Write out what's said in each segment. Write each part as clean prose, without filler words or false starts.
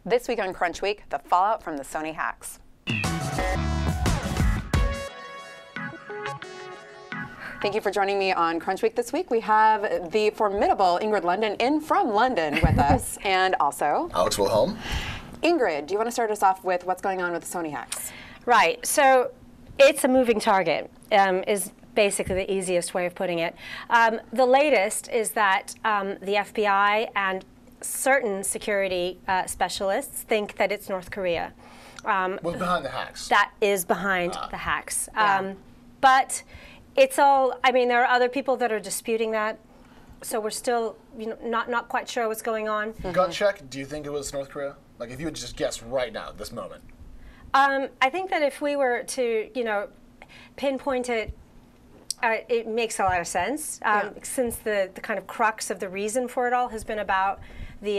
This week on Crunchweek, the fallout from the Sony hacks. Thank you for joining me on Crunchweek this week. We have the formidable Ingrid London in from London with us, and also Alex Wilhelm. Ingrid, do you want to start us off with what's going on with the Sony hacks? Right. So it's a moving target, is basically the easiest way of putting it. The latest is that the FBI and certain security specialists think that it's North Korea. What's behind the hacks? That is behind the hacks. Yeah. But it's all, I mean, there are other people that are disputing that. So we're still, not quite sure what's going on. Gut check, do you think it was North Korea? Like, if you would just guess right now, this moment. I think that if we were to, pinpoint it, it makes a lot of sense, since the kind of crux of the reason for it all has been about the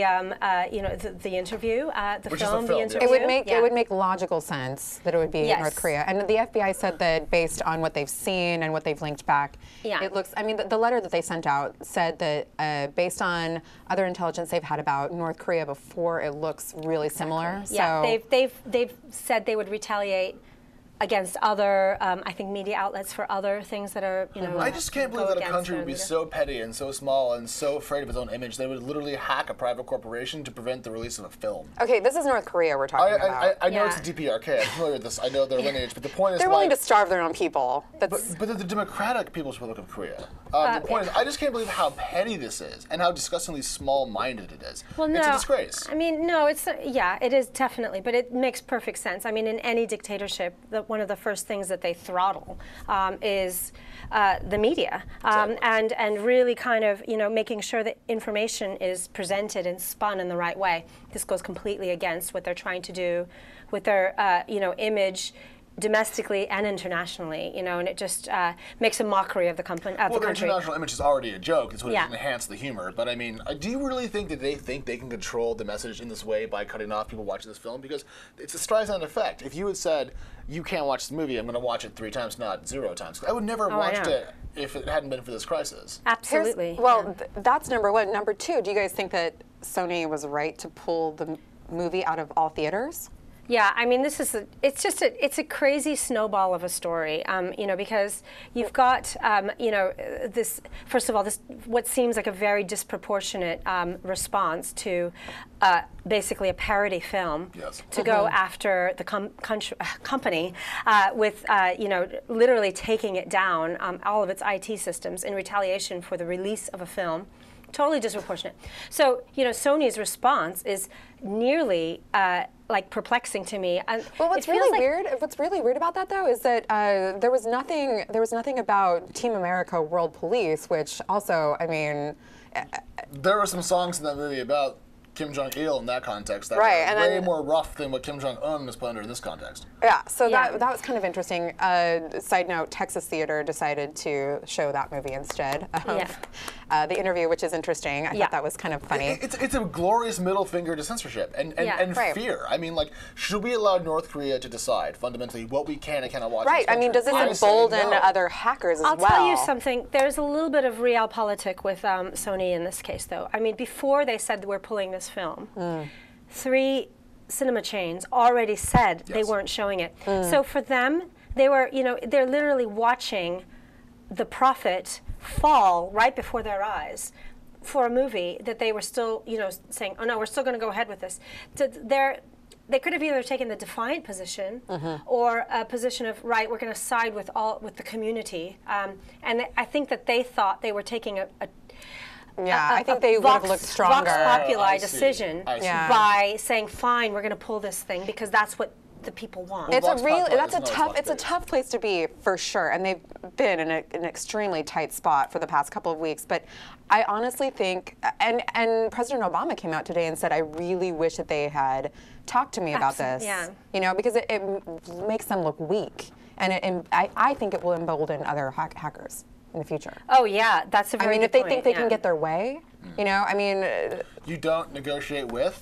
the interview, the interview. It would make logical sense that it would be North Korea. And the FBI said that based on what they've seen and what they've linked back, it looks. I mean, the letter that they sent out said that based on other intelligence they've had about North Korea before, it looks really similar. Yeah, so they've said they would retaliate against other, I think, media outlets for other things that are, I just can't believe that a country would be so petty and so small and so afraid of its own image they would literally hack a private corporation to prevent the release of a film. Okay, this is North Korea we're talking about. I know it's the DPRK. I'm familiar with this. I know their lineage, but the point is, they're willing to starve their own people. But they're the Democratic People's Republic of Korea. The point is, I just can't believe how petty this is and how disgustingly small-minded it is. Well, no, it's a disgrace. I mean, no, it's it is definitely, but it makes perfect sense. I mean, in any dictatorship, one of the first things that they throttle is the media, and really kind of making sure that information is presented and spun in the right way. This goes completely against what they're trying to do with their image domestically and internationally, and it just makes a mockery of the company. Well, their international image is already a joke. It's what enhance the humor. But I mean, do you really think that they think they can control the message in this way by cutting off people watching this film? Because it's a Streisand Effect. If you had said, you can't watch this movie, I'm going to watch it 3 times, not 0 times. I would never have watched it if it hadn't been for this crisis. Absolutely. That's number one. Number two, do you guys think that Sony was right to pull the movie out of all theaters? Yeah, I mean, it's a crazy snowball of a story, because you've got, this, first of all, this what seems like a very disproportionate response to basically a parody film to go after the company with, literally taking it down, all of its IT systems in retaliation for the release of a film. Totally disproportionate. So, Sony's response is nearly like perplexing to me. Well, what's really weird about that, though, is that there was nothing about Team America World Police, which also, I mean, there were some songs in that movie about Kim Jong-il in that context that were way more rough than what Kim Jong-un was put under in this context. Yeah, so that was kind of interesting. Side note, Texas Theater decided to show that movie instead of the interview, which is interesting. I thought that was kind of funny. It's a glorious middle finger to censorship and fear. I mean, like, should we allow North Korea to decide fundamentally what we can and cannot watch? Right. I mean, does this embolden other hackers as well? I'll tell you something. There's a little bit of realpolitik with Sony in this case, though. I mean, before they said that we're pulling this film, 3 cinema chains already said they weren't showing it. So for them, they were, they're literally watching the profit fall right before their eyes for a movie that they were still, saying, oh no, we're still going to go ahead with this. They could have either taken the defiant position or a position of, right, we're going to side with the community. And I think that they thought they were taking I think they would have looked stronger. Vox Populi decision by saying, fine, we're going to pull this thing because that's what the people want. It's a tough place to be for sure, and they've been in an extremely tight spot for the past couple of weeks. But I honestly think, and President Obama came out today and said, I really wish that they had talked to me about this. Because it makes them look weak, and I think it will embolden other hackers in the future. Oh yeah, that's a very good point. I mean, if they think they can get their way, I mean, you don't negotiate with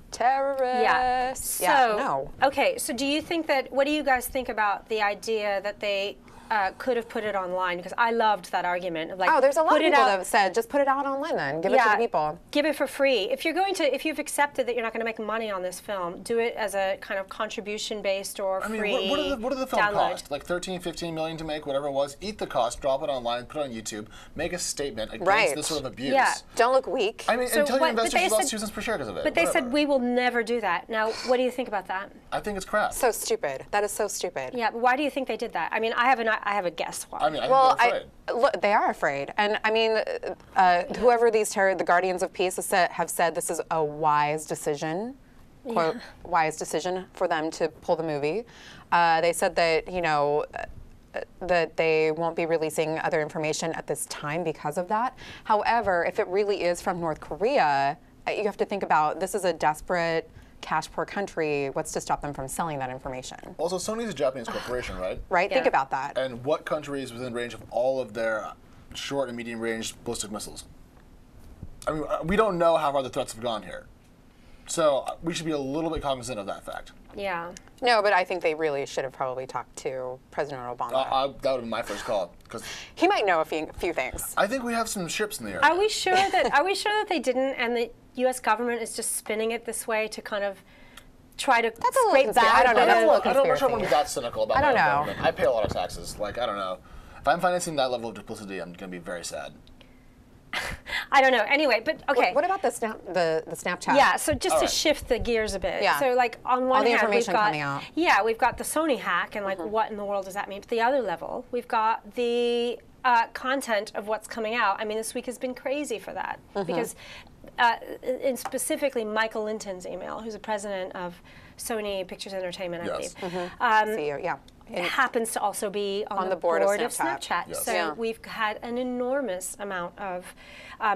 terrorists. So, okay, so do you think that, what do you guys think about the idea that they could have put it online, because I loved that argument of like, Oh, there's a lot of put it people out- that have said, just put it out online then. Give it to the people. Give it for free. If you're going to, if you've accepted that you're not going to make money on this film, do it as a kind of contribution-based or free what did the film download. cost? Like 13, 15 million to make, whatever it was. Eat the cost, drop it online, put it on YouTube, make a statement against this sort of abuse. Yeah. Don't look weak. I mean, So and tell your what- but investors they you lost said- 2 cents per share because of it. But they whatever. said we will never do that. Now, what do you think about that? I think it's crap. So stupid. That is so stupid. Yeah, but why do you think they did that? I mean, I have a guess why. I mean, I Well, think they're afraid. look, they are afraid, and I mean, whoever the Guardians of Peace have said this is a wise decision, quote, wise decision for them to pull the movie. They said that that they won't be releasing other information at this time because of that. However, if it really is from North Korea, you have to think about this is a desperate, cash-poor country. What's to stop them from selling that information? Also, Sony's a Japanese corporation, right? Right? Yeah. Think about that. And what country is within range of all of their short and medium range ballistic missiles? I mean, we don't know how far the threats have gone here. So we should be a little bit cognizant of that fact. Yeah. No, but I think they really should have probably talked to President Obama. That would have been my first call, because He might know a few things. I think we have some ships in the area. Are we sure that they didn't, and the U.S. government is just spinning it this way to kind of try to That's a little scrape conspiracy. back? I don't know. That's a little I'm not sure I want to conspiracy. be that cynical about I don't my own know. government. I pay a lot of taxes. Like, I don't know. If I'm financing that level of duplicity, I'm going to be very sad. I don't know. Anyway, but okay. What about the Snapchat? Yeah, so just to right. shift the gears a bit. Yeah. So like on one the hand, we've information got coming out. Yeah, we've got the Sony hack and like what in the world does that mean? But the other level, we've got the content of what's coming out. I mean, this week has been crazy for that because, and specifically Michael Linton's email, who's the president of Sony Pictures Entertainment, I Yes. believe. CEO, yeah. Happens to also be on the board of of Snapchat. Snapchat. Yes. So Yeah. we've had an enormous amount of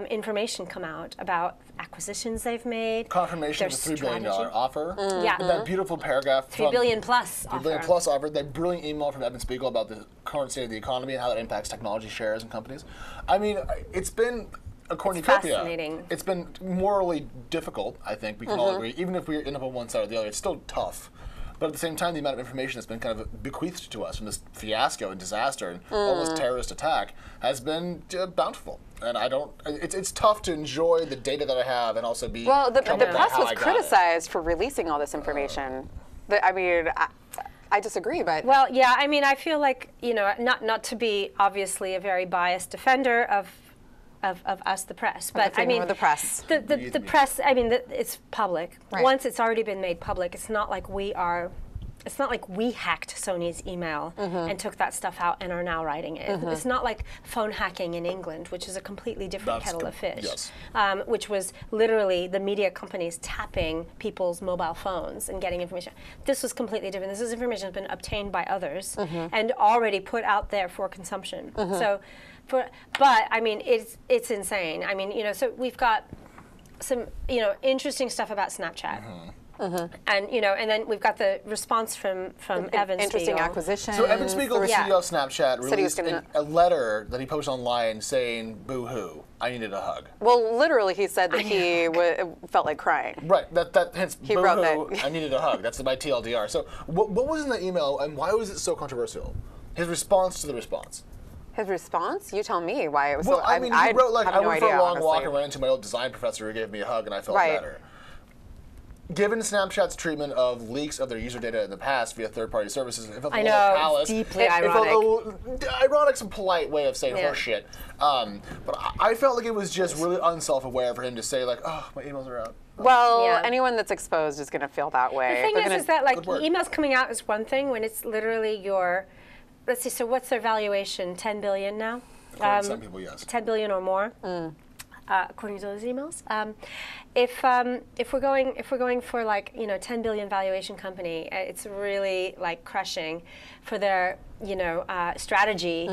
information come out about acquisitions they've made. Confirmation of the their $3 billion strategy. offer. Yeah. That beautiful paragraph. $3 billion plus $3 billion offer. plus offer. That brilliant email from Evan Spiegel about the current state of the economy and how that impacts technology shares and companies. I mean, it's been a cornucopia. fascinating. It's been morally difficult, I think, we can all agree. Even if we end up on one side or the other, it's still tough. But at the same time, the amount of information that's been kind of bequeathed to us from this fiasco and disaster and almost terrorist attack has been bountiful. And I don't. It's tough to enjoy the data that I have and also be. Well, the comfortable press how was I got it. criticized for releasing all this information. I mean, I disagree, but Well, yeah, I mean, I feel like, not to be obviously a very biased defender of us, the press, but I freedom mean, of the press. the press. I mean, it's public. Right. Once it's already been made public, it's not like we hacked Sony's email and took that stuff out and are now writing it. It's not like phone hacking in England, which is a completely different That's kettle of fish. yes. Which was literally the media companies tapping people's mobile phones and getting information. This was completely different. This information has been obtained by others and already put out there for consumption. But I mean, it's insane. I mean, so we've got some, interesting stuff about Snapchat. And and then we've got the response from Evan interesting Spiegel. acquisition. So Evan Spiegel, the Yeah. CEO of Snapchat, Said he was released a letter that he posted online saying, "Boo-hoo, I needed a hug." Well, literally, he said that he felt like crying. Right. That hence He wrote boo-hoo, that. I needed a hug. That's my TLDR. So what was in the email and why was it so controversial? His response to the response. His response? You tell me why it was Well, so. I mean, he wrote like, have "I no went for idea, a long walk honestly. and ran into my old design professor who gave me a hug and I felt Right. better." Given Snapchat's treatment of leaks of their user data in the past via third-party services, it felt I a little know, it's callous. deeply It felt ironic. a little, ironic's a polite way of saying Yeah. horse shit. But I felt like it was just really unself-aware for him to say like, "Oh, my emails are out." Well, Yeah. anyone that's exposed is going to feel that way. The thing They're is gonna- that like Good work. emails coming out is one thing when it's literally your, let's see, so what's their valuation? 10 billion now? According to some people, yes. 10 billion or more, according to those emails. If we're going for like 10 billion valuation company, it's really like crushing for their strategy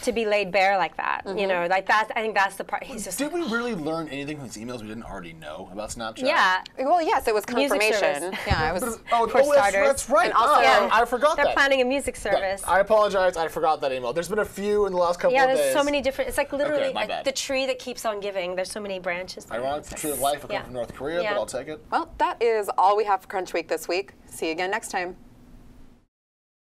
to be laid bare like that. Like that. I think that's the part. He's just Did we really learn anything from these emails we didn't already know about Snapchat? yeah. Well, yes, it was Music confirmation. service. Yeah, it was. For starters. That's right. And also- I forgot They're that. planning a music service. I apologize. I forgot that email. There's been a few in the last couple Yeah, of days. there's so many different. It's like literally my bad. the tree that keeps on giving. There's so many branches. Ironic, the tree of life will come Yeah. from North Korea, Yeah. but I'll take it. Well, that is all we have for Crunchweek this week. See you again next time.